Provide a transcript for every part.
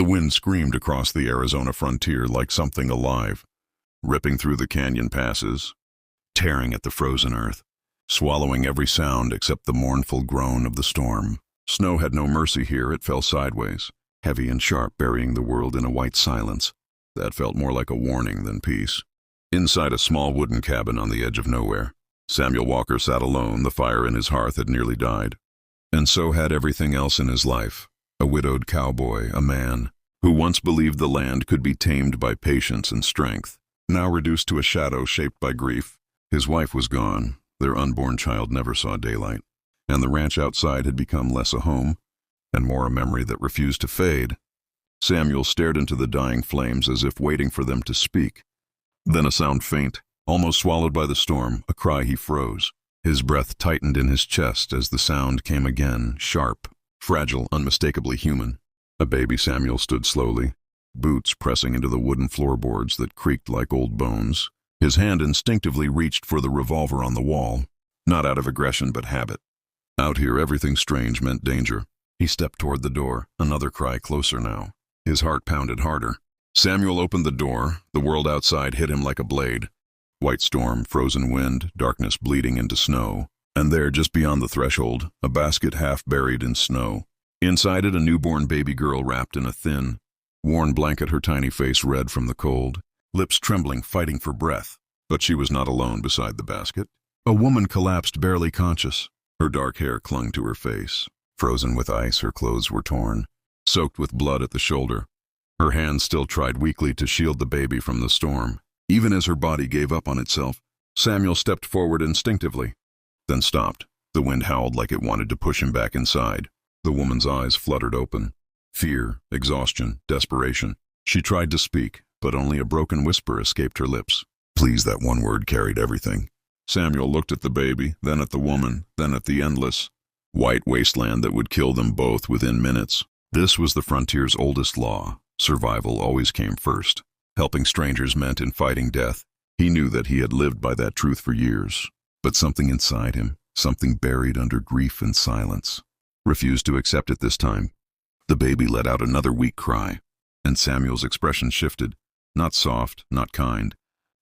The wind screamed across the Arizona frontier like something alive, ripping through the canyon passes, tearing at the frozen earth, swallowing every sound except the mournful groan of the storm. Snow had no mercy here. It fell sideways, heavy and sharp, burying the world in a white silence that felt more like a warning than peace. Inside a small wooden cabin on the edge of nowhere, Samuel Walker sat alone. The fire in his hearth had nearly died, and so had everything else in his life. A widowed cowboy, a man who once believed the land could be tamed by patience and strength, now reduced to a shadow shaped by grief. His wife was gone, their unborn child never saw daylight, and the ranch outside had become less a home and more a memory that refused to fade. Samuel stared into the dying flames as if waiting for them to speak. Then a sound faint, almost swallowed by the storm, a cry. He froze. His breath tightened in his chest as the sound came again, sharp, fragile, unmistakably human. A baby. Samuel stood slowly, boots pressing into the wooden floorboards that creaked like old bones. His hand instinctively reached for the revolver on the wall, not out of aggression but habit. Out here, everything strange meant danger. He stepped toward the door, another cry closer now. His heart pounded harder. Samuel opened the door. The world outside hit him like a blade. White storm, frozen wind, darkness bleeding into snow. And there, just beyond the threshold, a basket half buried in snow. Inside it, a newborn baby girl wrapped in a thin, worn blanket, her tiny face red from the cold, lips trembling, fighting for breath. But she was not alone beside the basket. A woman collapsed, barely conscious. Her dark hair clung to her face. Frozen with ice, her clothes were torn, soaked with blood at the shoulder. Her hands still tried weakly to shield the baby from the storm. Even as her body gave up on itself, Samuel stepped forward instinctively, then stopped. The wind howled like it wanted to push him back inside. The woman's eyes fluttered open. Fear, exhaustion, desperation. She tried to speak, but only a broken whisper escaped her lips. Please, that one word carried everything. Samuel looked at the baby, then at the woman, then at the endless, white wasteland that would kill them both within minutes. This was the frontier's oldest law. Survival always came first. Helping strangers meant in fighting death. He knew that he had lived by that truth for years. But something inside him, something buried under grief and silence, refused to accept it this time. The baby let out another weak cry, and Samuel's expression shifted, not soft, not kind,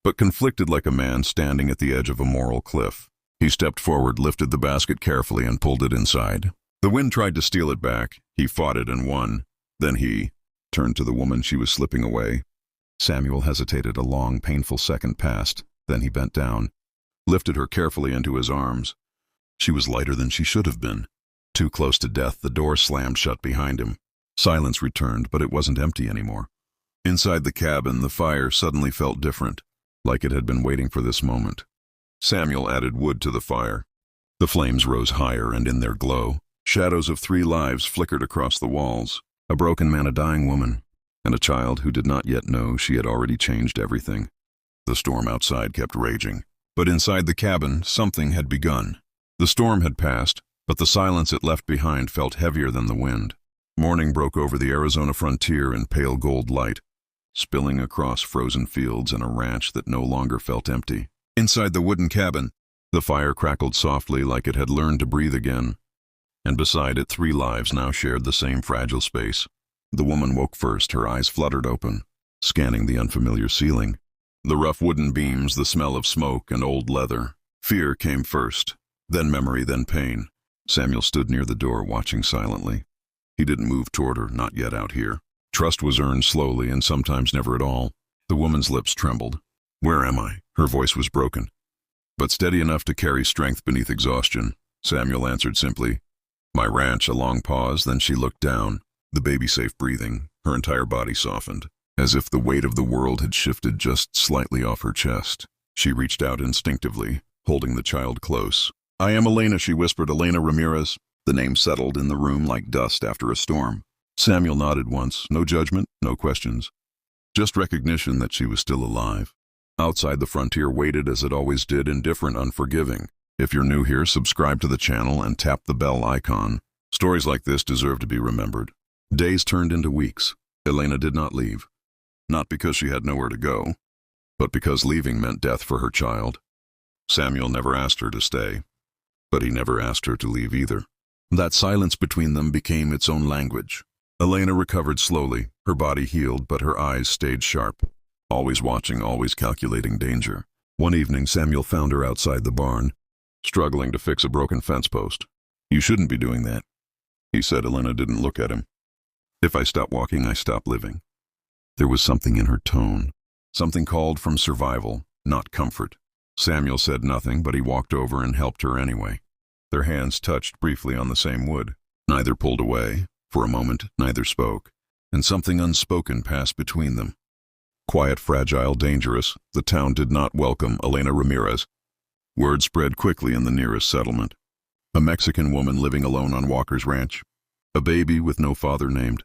but conflicted, like a man standing at the edge of a moral cliff. He stepped forward, lifted the basket carefully, and pulled it inside. The wind tried to steal it back. He fought it and won. Then he turned to the woman. She was slipping away. Samuel hesitated. A long, painful second passed. Then he bent down, lifted her carefully into his arms. She was lighter than she should have been. Too close to death, the door slammed shut behind him. Silence returned, but it wasn't empty anymore. Inside the cabin, the fire suddenly felt different, like it had been waiting for this moment. Samuel added wood to the fire. The flames rose higher, and in their glow, shadows of 3 lives flickered across the walls. A broken man, a dying woman, and a child who did not yet know she had already changed everything. The storm outside kept raging, but inside the cabin, something had begun. The storm had passed, but the silence it left behind felt heavier than the wind. Morning broke over the Arizona frontier in pale gold light, spilling across frozen fields and a ranch that no longer felt empty. Inside the wooden cabin, the fire crackled softly like it had learned to breathe again, and beside it 3 lives now shared the same fragile space. The woman woke first, her eyes fluttered open, scanning the unfamiliar ceiling. The rough wooden beams, the smell of smoke and old leather. Fear came first, then memory, then pain. Samuel stood near the door, watching silently. He didn't move toward her, not yet out here. Trust was earned slowly and sometimes never at all. The woman's lips trembled. "Where am I?" Her voice was broken, but steady enough to carry strength beneath exhaustion. Samuel answered simply, "My ranch." A long pause, then she looked down, the baby safe breathing. Her entire body softened, as if the weight of the world had shifted just slightly off her chest. She reached out instinctively, holding the child close. "I am Elena," she whispered. "Elena Ramirez." The name settled in the room like dust after a storm. Samuel nodded once, no judgment, no questions, just recognition that she was still alive. Outside, the frontier waited as it always did, indifferent, unforgiving. If you're new here, subscribe to the channel and tap the bell icon. Stories like this deserve to be remembered. Days turned into weeks. Elena did not leave. Not because she had nowhere to go, but because leaving meant death for her child. Samuel never asked her to stay, but he never asked her to leave either. That silence between them became its own language. Elena recovered slowly, her body healed, but her eyes stayed sharp. Always watching, always calculating danger. One evening, Samuel found her outside the barn, struggling to fix a broken fence post. "You shouldn't be doing that," he said. Elena didn't look at him. "If I stop walking, I stop living." There was something in her tone. Something called from survival, not comfort. Samuel said nothing, but he walked over and helped her anyway. Their hands touched briefly on the same wood. Neither pulled away. For a moment, neither spoke, and something unspoken passed between them. Quiet, fragile, dangerous, the town did not welcome Elena Ramirez. Word spread quickly in the nearest settlement. A Mexican woman living alone on Walker's ranch. A baby with no father named.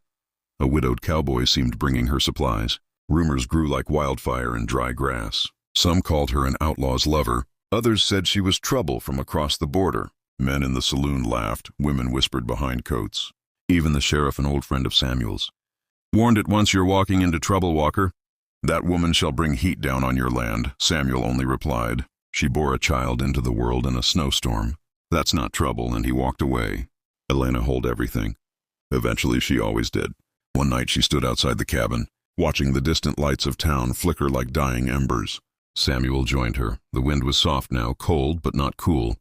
A widowed cowboy seemed bringing her supplies. Rumors grew like wildfire in dry grass. Some called her an outlaw's lover. Others said she was trouble from across the border. Men in the saloon laughed. Women whispered behind coats. Even the sheriff, an old friend of Samuel's, warned at once, "You're walking into trouble, Walker. That woman shall bring heat down on your land." Samuel only replied, "She bore a child into the world in a snowstorm. That's not trouble," and he walked away. Elena held everything. Eventually, she always did. One night she stood outside the cabin, watching the distant lights of town flicker like dying embers. Samuel joined her. The wind was soft now, cold but not cool.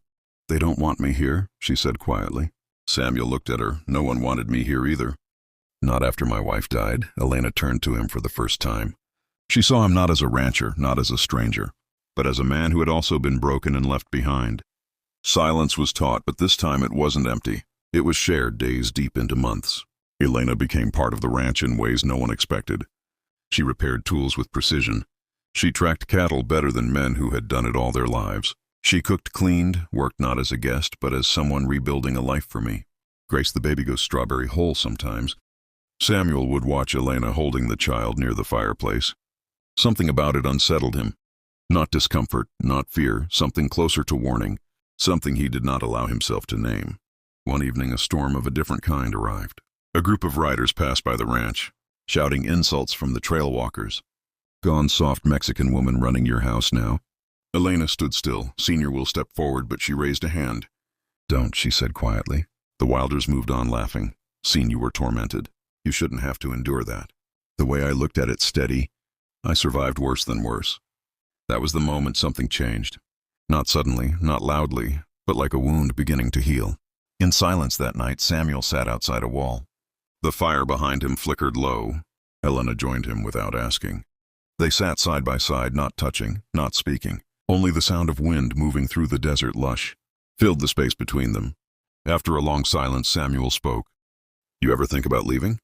"They don't want me here," she said quietly. Samuel looked at her. "No one wanted me here either." "Not after my wife died." Elena turned to him for the first time. She saw him not as a rancher, not as a stranger, but as a man who had also been broken and left behind. Silence was taught, but this time it wasn't empty. It was shared days deep into months. Elena became part of the ranch in ways no one expected. She repaired tools with precision. She tracked cattle better than men who had done it all their lives. She cooked, cleaned, worked not as a guest, but as someone rebuilding a life for me. Grace the baby goes strawberry whole sometimes. Samuel would watch Elena holding the child near the fireplace. Something about it unsettled him. Not discomfort, not fear, something closer to warning, something he did not allow himself to name. One evening, a storm of a different kind arrived. A group of riders passed by the ranch, shouting insults from the trail walkers. "Gone soft Mexican woman running your house now." Elena stood still. Senior will step forward, but she raised a hand. "Don't," she said quietly. The Wilders moved on, laughing. "Seen you were tormented. You shouldn't have to endure that." The way I looked at it, steady. I survived worse than worse. That was the moment something changed. Not suddenly, not loudly, but like a wound beginning to heal. In silence that night, Samuel sat outside a wall. The fire behind him flickered low. Elena joined him without asking. They sat side by side, not touching, not speaking. Only the sound of wind moving through the desert lush filled the space between them. After a long silence, Samuel spoke. "You ever think about leaving?"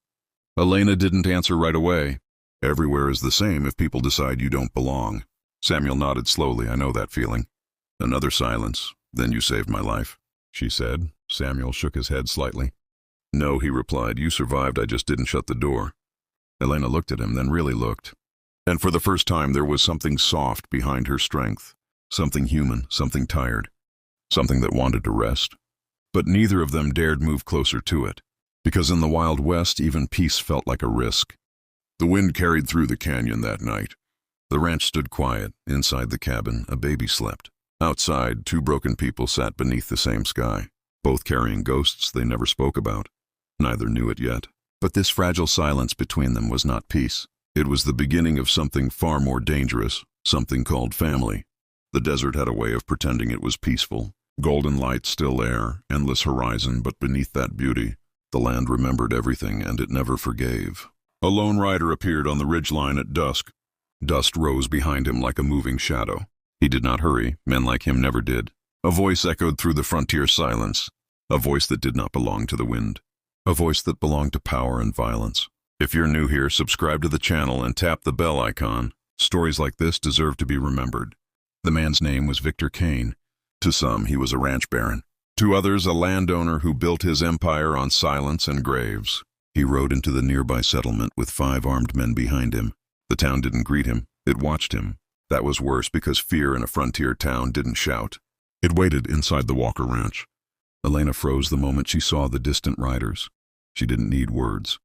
Elena didn't answer right away. "Everywhere is the same if people decide you don't belong." Samuel nodded slowly. "I know that feeling." Another silence. "Then you saved my life," she said. Samuel shook his head slightly. "No," he replied. "You survived. I just didn't shut the door." Elena looked at him, then really looked. And for the first time, there was something soft behind her strength. Something human, something tired. Something that wanted to rest. But neither of them dared move closer to it, because in the Wild West, even peace felt like a risk. The wind carried through the canyon that night. The ranch stood quiet. Inside the cabin, a baby slept. Outside, two broken people sat beneath the same sky, both carrying ghosts they never spoke about. Neither knew it yet. But this fragile silence between them was not peace. It was the beginning of something far more dangerous, something called family. The desert had a way of pretending it was peaceful. Golden light, still air, endless horizon, but beneath that beauty, the land remembered everything and it never forgave. A lone rider appeared on the ridgeline at dusk. Dust rose behind him like a moving shadow. He did not hurry. Men like him never did. A voice echoed through the frontier silence. A voice that did not belong to the wind. A voice that belonged to power and violence. If you're new here, subscribe to the channel and tap the bell icon. Stories like this deserve to be remembered. The man's name was Victor Kane. To some, he was a ranch baron. To others, a landowner who built his empire on silence and graves. He rode into the nearby settlement with 5 armed men behind him. The town didn't greet him. It watched him. That was worse because fear in a frontier town didn't shout. It waited inside the Walker Ranch. Elena froze the moment she saw the distant riders. She didn't need words.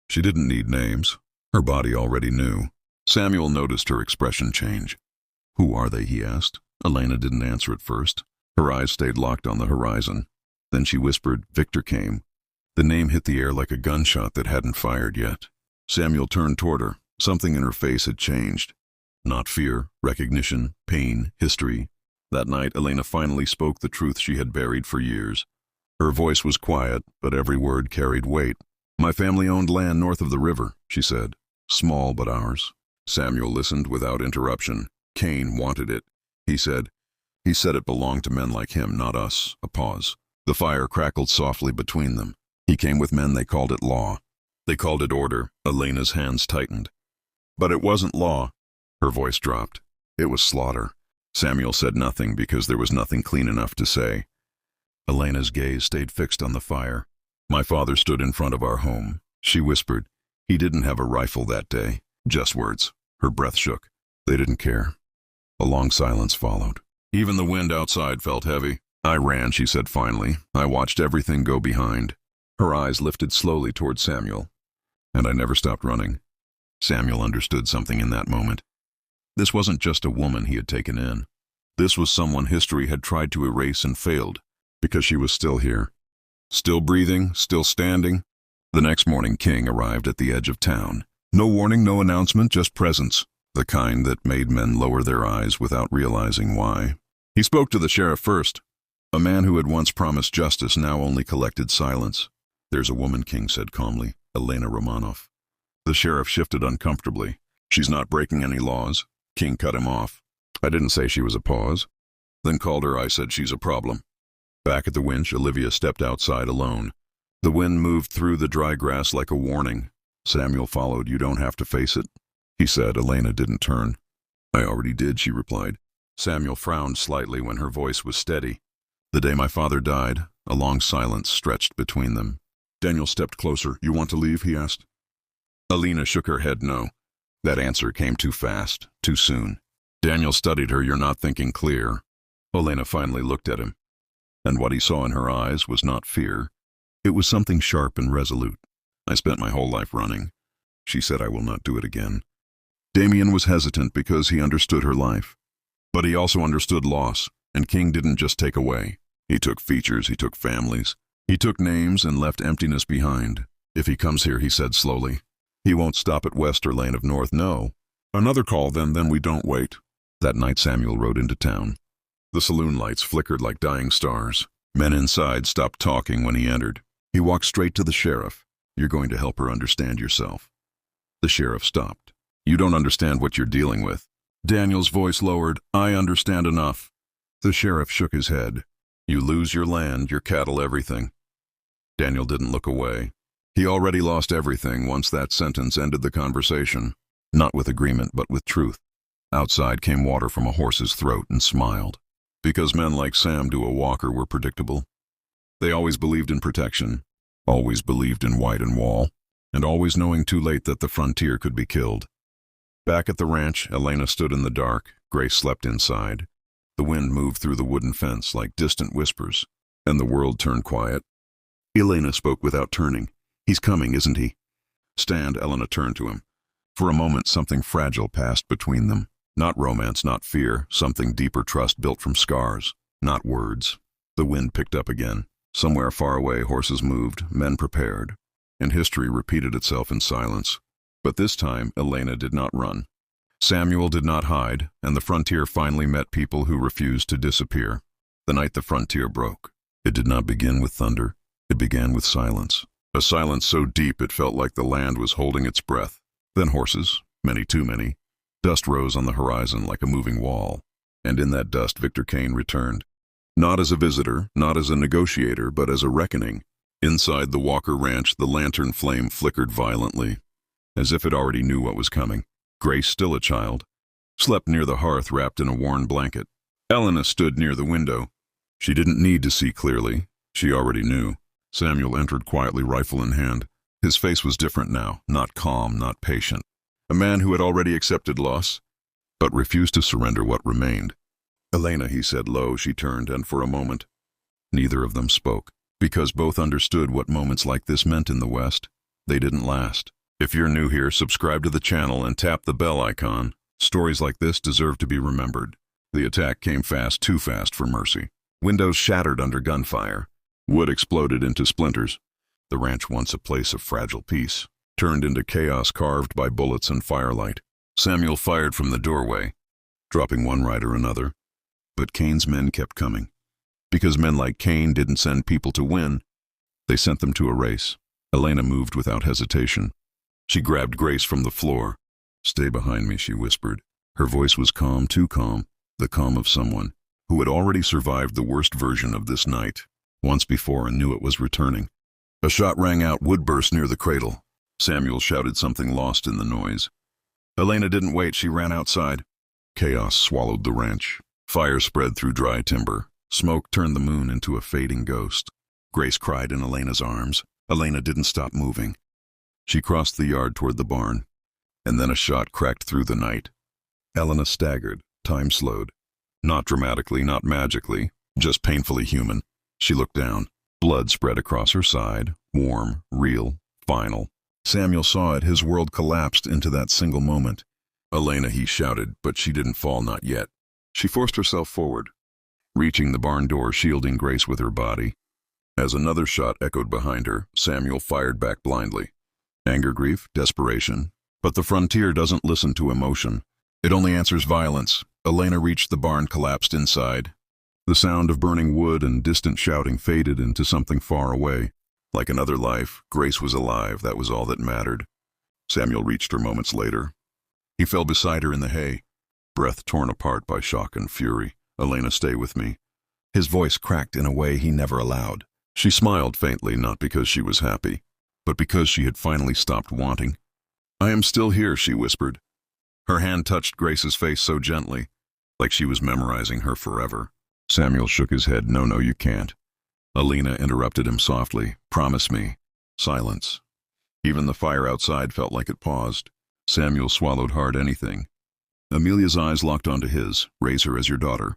She didn't need names. Her body already knew. Samuel noticed her expression change. "Who are they?" he asked. Elena didn't answer at first. Her eyes stayed locked on the horizon. Then she whispered, "Victor came." The name hit the air like a gunshot that hadn't fired yet. Samuel turned toward her. Something in her face had changed. Not fear, recognition, pain, history. That night, Elena finally spoke the truth she had buried for years. Her voice was quiet, but every word carried weight. "My family owned land north of the river," she said. "Small, but ours." Samuel listened without interruption. "Cain wanted it," he said. "He said it belonged to men like him, not us." A pause. The fire crackled softly between them. "He came with men, they called it law. They called it order." Elena's hands tightened. "But it wasn't law." Her voice dropped. "It was slaughter." Samuel said nothing because there was nothing clean enough to say. Elena's gaze stayed fixed on the fire. "My father stood in front of our home," she whispered. "He didn't have a rifle that day. Just words." Her breath shook. They didn't care. A long silence followed. Even the wind outside felt heavy. "I ran," she said finally. "I watched everything go behind." Her eyes lifted slowly toward Samuel. "And I never stopped running." Samuel understood something in that moment. This wasn't just a woman he had taken in. This was someone history had tried to erase and failed, because she was still here. Still breathing, still standing. The next morning, King arrived at the edge of town. No warning, no announcement, just presence. The kind that made men lower their eyes without realizing why. He spoke to the sheriff first. A man who had once promised justice now only collected silence. "There's a woman," King said calmly. "Elena Romanoff." The sheriff shifted uncomfortably. "She's not breaking any laws." King cut him off. "I didn't say she was a pause." "Then called her. I said she's a problem." Back at the winch, Olivia stepped outside alone. The wind moved through the dry grass like a warning. Samuel followed. "You don't have to face it," he said. Elena didn't turn. "I already did," she replied. Samuel frowned slightly when her voice was steady. "The day my father died." A long silence stretched between them. Daniel stepped closer. "You want to leave?" he asked. Elena shook her head no. That answer came too fast, too soon. Daniel studied her. "You're not thinking clear." Elena finally looked at him. And what he saw in her eyes was not fear. It was something sharp and resolute. "I spent my whole life running," she said. "I will not do it again." Damien was hesitant because he understood her life. But he also understood loss, and King didn't just take away. He took features, he took families. He took names and left emptiness behind. "If he comes here," he said slowly, "he won't stop at West or Lane of North, no. Another call, then we don't wait." That night Samuel rode into town. The saloon lights flickered like dying stars. Men inside stopped talking when he entered. He walked straight to the sheriff. "You're going to help her understand yourself." The sheriff stopped. "You don't understand what you're dealing with." Daniel's voice lowered. "I understand enough." The sheriff shook his head. "You lose your land, your cattle, everything." Daniel didn't look away. He already lost everything once that sentence ended the conversation. Not with agreement, but with truth. Outside came water from a horse's throat and smiled. Because men like Sam to a walker were predictable. They always believed in protection, always believed in white and wall, and always knowing too late that the frontier could be killed. Back at the ranch, Elena stood in the dark. Grace slept inside. The wind moved through the wooden fence like distant whispers, and the world turned quiet. Elena spoke without turning. "He's coming, isn't he?" "Stand." Elena turned to him. For a moment, something fragile passed between them. Not romance, not fear, something deeper, trust built from scars, not words. The wind picked up again. Somewhere far away, horses moved, men prepared, and history repeated itself in silence. But this time, Elena did not run. Samuel did not hide, and the frontier finally met people who refused to disappear. The night the frontier broke, it did not begin with thunder. It began with silence. A silence so deep it felt like the land was holding its breath. Then horses, many too many. Dust rose on the horizon like a moving wall, and in that dust Victor Kane returned. Not as a visitor, not as a negotiator, but as a reckoning. Inside the Walker Ranch, the lantern flame flickered violently, as if it already knew what was coming. Grace, still a child, slept near the hearth wrapped in a worn blanket. Elena stood near the window. She didn't need to see clearly. She already knew. Samuel entered quietly, rifle in hand. His face was different now, not calm, not patient. A man who had already accepted loss, but refused to surrender what remained. "Elena," he said low. She turned, and for a moment, neither of them spoke, because both understood what moments like this meant in the West. They didn't last. If you're new here, subscribe to the channel and tap the bell icon. Stories like this deserve to be remembered. The attack came fast, too fast for mercy. Windows shattered under gunfire. Wood exploded into splinters. The ranch, once a place of fragile peace, turned into chaos carved by bullets and firelight. Samuel fired from the doorway, dropping one rider another. But Cain's men kept coming. Because men like Cain didn't send people to win, they sent them to a race. Elena moved without hesitation. She grabbed Grace from the floor. "Stay behind me," she whispered. Her voice was calm, too calm, the calm of someone who had already survived the worst version of this night once before and knew it was returning. A shot rang out, wood burst near the cradle. Samuel shouted something lost in the noise. Elena didn't wait, she ran outside. Chaos swallowed the ranch. Fire spread through dry timber. Smoke turned the moon into a fading ghost. Grace cried in Elena's arms. Elena didn't stop moving. She crossed the yard toward the barn, and then a shot cracked through the night. Elena staggered. Time slowed. Not dramatically, not magically, just painfully human. She looked down. Blood spread across her side, warm, real, final. Samuel saw it. His world collapsed into that single moment. "Elena," he shouted, but she didn't fall, not yet. She forced herself forward, reaching the barn door, shielding Grace with her body. As another shot echoed behind her, Samuel fired back blindly. Anger, grief, desperation. But the frontier doesn't listen to emotion. It only answers violence. Elena reached the barn, collapsed inside. The sound of burning wood and distant shouting faded into something far away. Like another life, Grace was alive. That was all that mattered. Samuel reached her moments later. He fell beside her in the hay, breath torn apart by shock and fury. "Elena, stay with me." His voice cracked in a way he never allowed. She smiled faintly, not because she was happy, but because she had finally stopped wanting. "I am still here," she whispered. Her hand touched Grace's face so gently, like she was memorizing her forever. Samuel shook his head. No, you can't." Elena interrupted him softly. "Promise me." Silence. Even the fire outside felt like it paused. Samuel swallowed hard. "Anything." Amelia's eyes locked onto his. "Raise her as your daughter.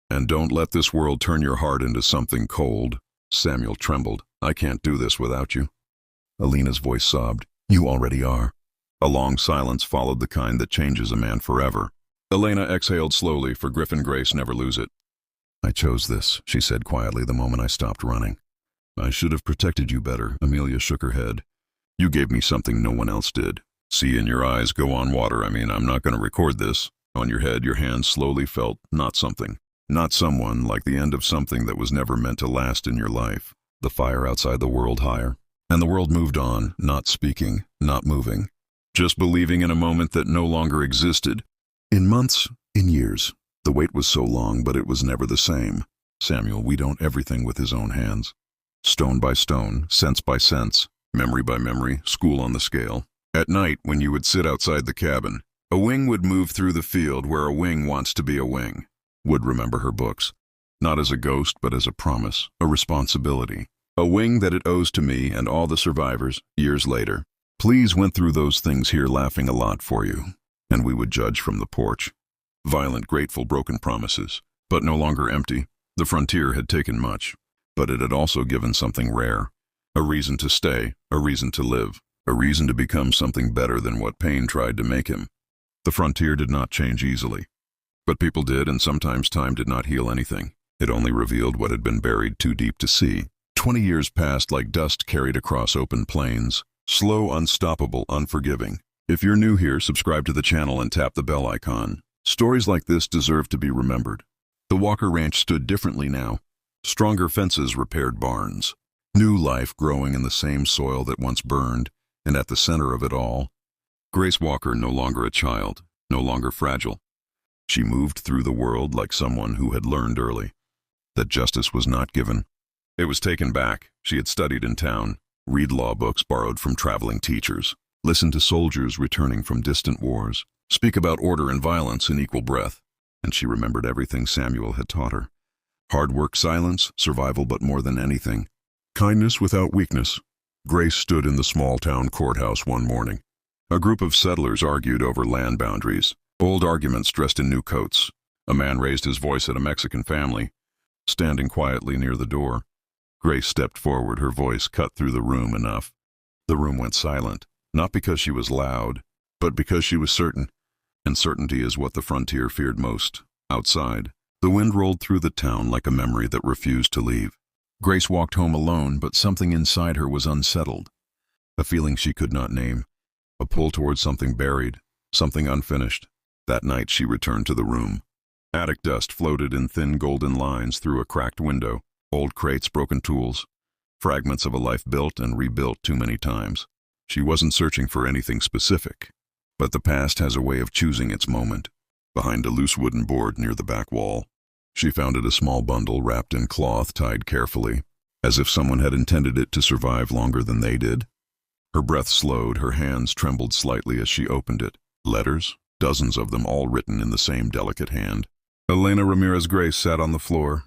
And don't let this world turn your heart into something cold." Samuel trembled. "I can't do this without you." Elena's voice sobbed. "You already are." A long silence followed, the kind that changes a man forever. Elena exhaled slowly, for Griffin Grace never lose it. "I chose this," she said quietly the moment I stopped running. "I should have protected you better." Amelia shook her head. "You gave me something no one else did. See in your eyes, go on water. I'm not going to record this." On your head, your hands slowly felt not something, not someone, like the end of something that was never meant to last in your life. The fire outside the world higher. And the world moved on, not speaking, not moving. Just believing in a moment that no longer existed. In months, in years. The wait was so long, but it was never the same. Samuel, we don't everything with his own hands. Stone by stone, sense by sense, memory by memory, school on the scale. At night, when you would sit outside the cabin, a wing would move through the field where a wing wants to be a wing. Would remember her books. Not as a ghost, but as a promise, a responsibility. A wing that it owes to me and all the survivors, years later. Please went through those things here, laughing a lot for you. And we would judge from the porch. Violent, grateful, broken promises, but no longer empty. The frontier had taken much, but it had also given something rare. A reason to stay, a reason to live, a reason to become something better than what pain tried to make him. The frontier did not change easily. But people did, and sometimes time did not heal anything. It only revealed what had been buried too deep to see. 20 years passed like dust carried across open plains. Slow, unstoppable, unforgiving. If you're new here, subscribe to the channel and tap the bell icon. Stories like this deserve to be remembered. The Walker Ranch stood differently now. Stronger fences repaired barns. New life growing in the same soil that once burned, and at the center of it all, Grace Walker, no longer a child, no longer fragile. She moved through the world like someone who had learned early that justice was not given. It was taken back. She had studied in town, read law books borrowed from traveling teachers, listen to soldiers returning from distant wars, speak about order and violence in equal breath, and she remembered everything Samuel had taught her. Hard work, silence, survival, but more than anything, kindness without weakness. Grace stood in the small-town courthouse one morning. A group of settlers argued over land boundaries, old arguments dressed in new coats. A man raised his voice at a Mexican family, standing quietly near the door. Grace stepped forward, her voice cut through the room enough. The room went silent, not because she was loud, but because she was certain. And certainty is what the frontier feared most. Outside, the wind rolled through the town like a memory that refused to leave. Grace walked home alone, but something inside her was unsettled. A feeling she could not name. A pull towards something buried, something unfinished. That night she returned to the room. Attic dust floated in thin golden lines through a cracked window. Old crates, broken tools. Fragments of a life built and rebuilt too many times. She wasn't searching for anything specific. But the past has a way of choosing its moment. Behind a loose wooden board near the back wall, she found a small bundle wrapped in cloth tied carefully, as if someone had intended it to survive longer than they did. Her breath slowed, her hands trembled slightly as she opened it. Letters, dozens of them, all written in the same delicate hand. Elena Ramirez Grace sat on the floor.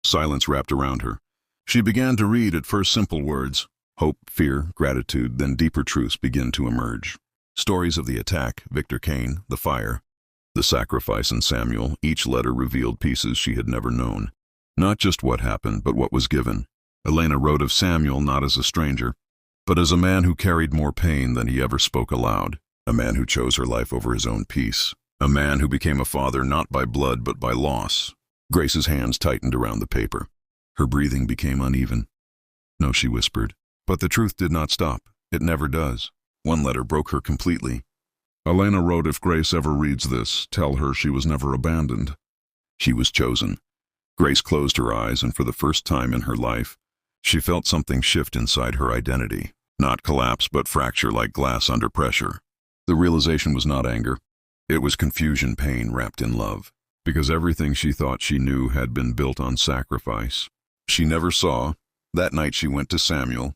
Silence wrapped around her. She began to read, at first simple words. Hope, fear, gratitude, then deeper truths begin to emerge. Stories of the attack, Victor Kane, the fire, the sacrifice in Samuel. Each letter revealed pieces she had never known. Not just what happened, but what was given. Elena wrote of Samuel not as a stranger, but as a man who carried more pain than he ever spoke aloud. A man who chose her life over his own peace. A man who became a father not by blood but by loss. Grace's hands tightened around the paper. Her breathing became uneven. No, she whispered. But the truth did not stop. It never does. One letter broke her completely. Elena wrote, if Grace ever reads this, tell her she was never abandoned. She was chosen. Grace closed her eyes, and for the first time in her life, she felt something shift inside her identity. Not collapse, but fracture like glass under pressure. The realization was not anger. It was confusion, pain wrapped in love. Because everything she thought she knew had been built on sacrifice. She never saw. That night she went to Samuel.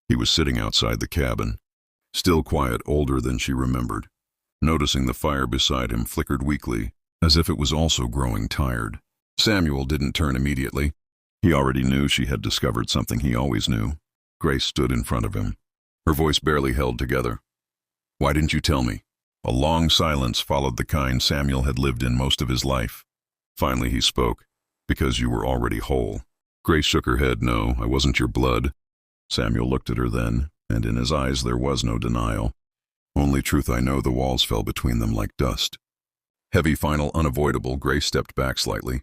He was sitting outside the cabin. Still quiet, older than she remembered. Noticing the fire beside him flickered weakly, as if it was also growing tired. Samuel didn't turn immediately. He already knew she had discovered something he always knew. Grace stood in front of him. Her voice barely held together. Why didn't you tell me? A long silence followed the kind Samuel had lived in most of his life. Finally he spoke. Because you were already whole. Grace shook her head. No, I wasn't your blood. Samuel looked at her then, and in his eyes there was no denial. Only truth. I know. The walls fell between them like dust. Heavy, final, unavoidable. Grace stepped back slightly.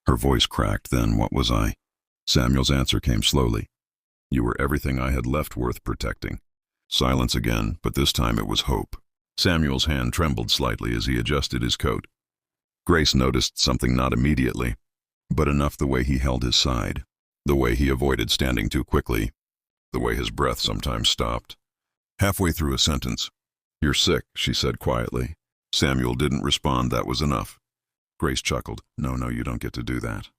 Her voice cracked. Then what was I? Samuel's answer came slowly. You were everything I had left worth protecting. Silence again, but this time it was hope. Samuel's hand trembled slightly as he adjusted his coat. Grace noticed something, not immediately, but enough: the way he held his side, the way he avoided standing too quickly, the way his breath sometimes stopped. Halfway through a sentence. You're sick, she said quietly. Samuel didn't respond. That was enough. Grace chuckled. No, you don't get to do that.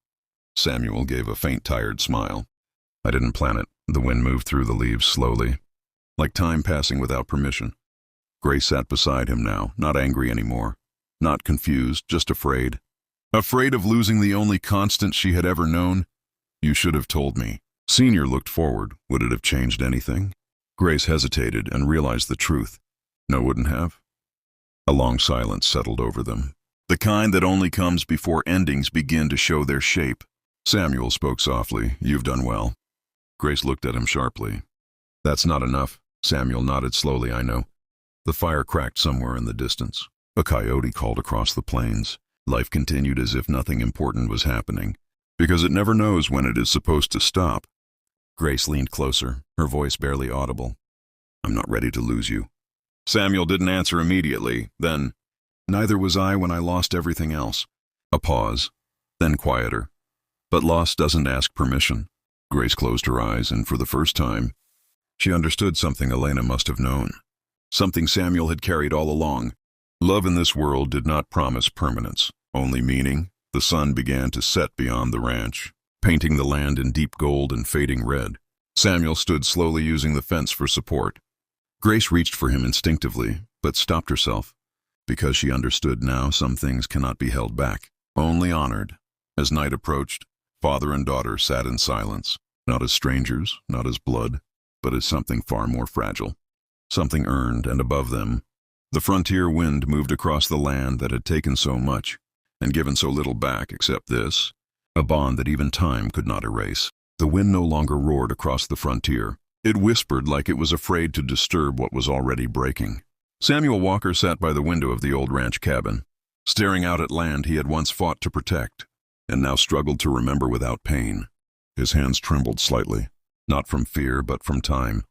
Samuel gave a faint, tired smile. I didn't plan it. The wind moved through the leaves slowly, like time passing without permission. Grace sat beside him now, not angry anymore, not confused, just afraid. Afraid of losing the only constant she had ever known. You should have told me. Senior looked forward. Would it have changed anything? Grace hesitated and realized the truth. No, wouldn't have. A long silence settled over them. The kind that only comes before endings begin to show their shape. Samuel spoke softly. You've done well. Grace looked at him sharply. That's not enough. Samuel nodded slowly. I know. The fire cracked somewhere in the distance. A coyote called across the plains. Life continued as if nothing important was happening, because it never knows when it is supposed to stop. Grace leaned closer, her voice barely audible. I'm not ready to lose you. Samuel didn't answer immediately. Then, neither was I when I lost everything else. A pause, then quieter. But loss doesn't ask permission. Grace closed her eyes, and for the first time, she understood something Elena must have known. Something Samuel had carried all along. Love in this world did not promise permanence, only meaning. The sun began to set beyond the ranch, painting the land in deep gold and fading red. Samuel stood slowly, using the fence for support. Grace reached for him instinctively, but stopped herself, because she understood now some things cannot be held back, only honored. As night approached, father and daughter sat in silence, not as strangers, not as blood, but as something far more fragile. Something earned, and above them, the frontier wind moved across the land that had taken so much, and given so little back except this, a bond that even time could not erase. The wind no longer roared across the frontier. It whispered like it was afraid to disturb what was already breaking. Samuel Walker sat by the window of the old ranch cabin, staring out at land he had once fought to protect, and now struggled to remember without pain. His hands trembled slightly, not from fear but from time.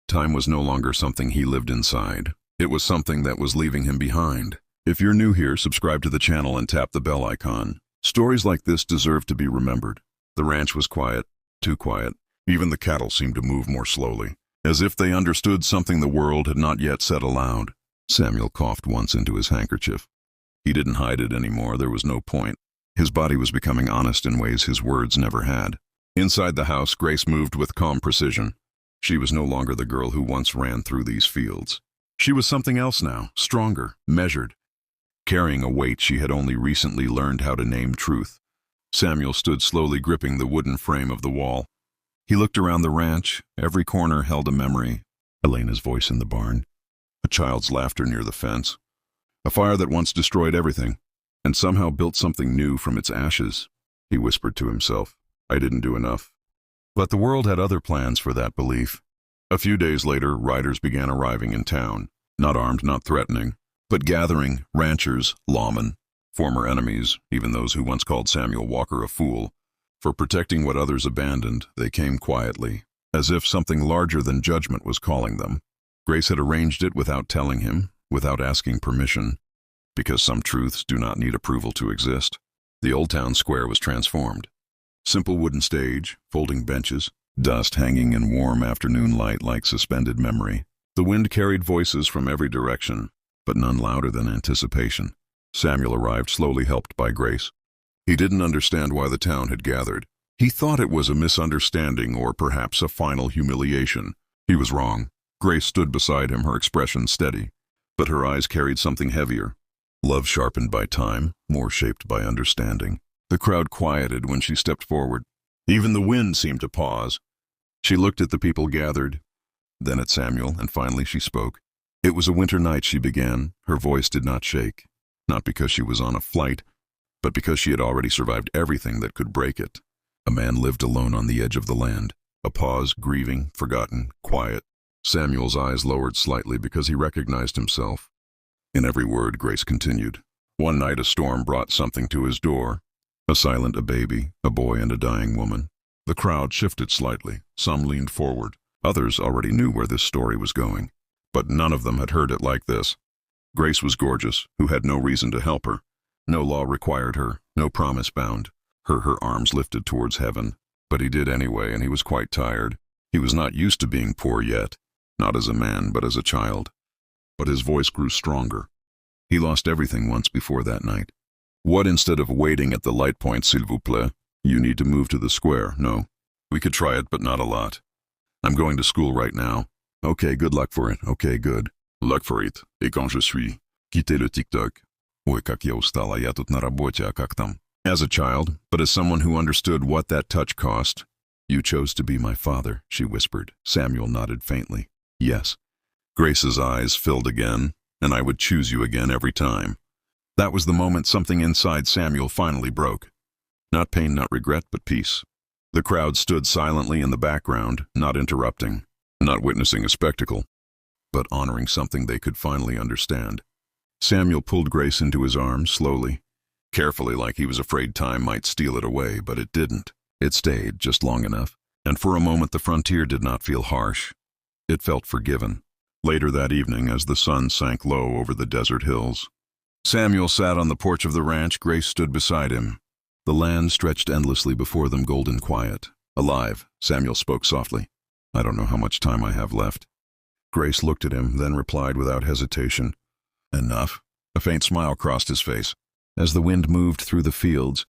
Time was no longer something he lived inside. It was something that was leaving him behind. If you're new here, subscribe to the channel and tap the bell icon. Stories like this deserve to be remembered. The ranch was quiet, too quiet. Even the cattle seemed to move more slowly, as if they understood something the world had not yet said aloud. Samuel coughed once into his handkerchief. He didn't hide it anymore. There was no point. His body was becoming honest in ways his words never had. Inside the house, Grace moved with calm precision. She was no longer the girl who once ran through these fields. She was something else now, stronger, measured, carrying a weight she had only recently learned how to name truth. Samuel stood slowly gripping the wooden frame of the wall. He looked around the ranch. Every corner held a memory. Elena's voice in the barn, a child's laughter near the fence, a fire that once destroyed everything and somehow built something new from its ashes. He whispered to himself, I didn't do enough. But the world had other plans for that belief. A few days later, riders began arriving in town, not armed, not threatening, but gathering, ranchers, lawmen, former enemies, even those who once called Samuel Walker a fool. For protecting what others abandoned, they came quietly, as if something larger than judgment was calling them. Grace had arranged it without telling him, without asking permission, because some truths do not need approval to exist. The old town square was transformed. Simple wooden stage, folding benches, dust hanging in warm afternoon light like suspended memory. The wind carried voices from every direction, but none louder than anticipation. Samuel arrived slowly, helped by Grace. He didn't understand why the town had gathered. He thought it was a misunderstanding or perhaps a final humiliation. He was wrong. Grace stood beside him, her expression steady, but her eyes carried something heavier. Love sharpened by time, more shaped by understanding. The crowd quieted when she stepped forward. Even the wind seemed to pause. She looked at the people gathered, then at Samuel, and finally she spoke. It was a winter night, she began. Her voice did not shake, not because she was on a flight, but because she had already survived everything that could break it. A man lived alone on the edge of the land. A pause, grieving, forgotten, quiet. Samuel's eyes lowered slightly because he recognized himself. In every word, Grace continued. One night a storm brought something to his door. A silent, a baby, a boy, and a dying woman. The crowd shifted slightly. Some leaned forward. Others already knew where this story was going. But none of them had heard it like this. Grace was gorgeous, who had no reason to help her. No law required her, no promise bound. Her arms lifted towards heaven. But he did anyway, and he was quite tired. He was not used to being poor yet. Not as a man, but as a child. But his voice grew stronger. He lost everything once before that night. What, instead of waiting at the light point, s'il vous plaît? You need to move to the square. No. We could try it, but not a lot. I'm going to school right now. Okay, good luck for it. Okay, good. Luck for it. Et quand je suis. Quitter le TikTok. Ой, как я устала, я тут на работе, а как там? As a child, but as someone who understood what that touch cost. You chose to be my father, she whispered. Samuel nodded faintly. Yes. Grace's eyes filled again, and I would choose you again every time. That was the moment something inside Samuel finally broke. Not pain, not regret, but peace. The crowd stood silently in the background, not interrupting, not witnessing a spectacle, but honoring something they could finally understand. Samuel pulled Grace into his arms slowly, carefully, like he was afraid time might steal it away, but it didn't. It stayed just long enough, and for a moment the frontier did not feel harsh. It felt forgiven. Later that evening, as the sun sank low over the desert hills, Samuel sat on the porch of the ranch. Grace stood beside him. The land stretched endlessly before them, golden quiet. Alive, Samuel spoke softly. I don't know how much time I have left. Grace looked at him, then replied without hesitation. Enough. A faint smile crossed his face. As the wind moved through the fields,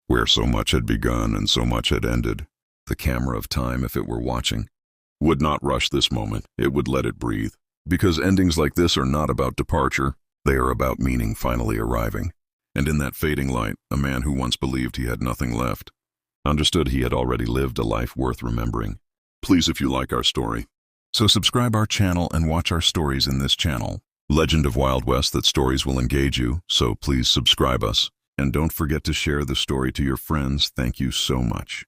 where so much had begun and so much had ended, the camera of time, if it were watching, would not rush this moment. It would let it breathe. Because endings like this are not about departure. They are about meaning finally arriving. And in that fading light, a man who once believed he had nothing left understood he had already lived a life worth remembering. Please, if you like our story, so subscribe our channel and watch our stories in this channel. Legend of Wild West, that stories will engage you, so please subscribe us. And don't forget to share the story to your friends. Thank you so much.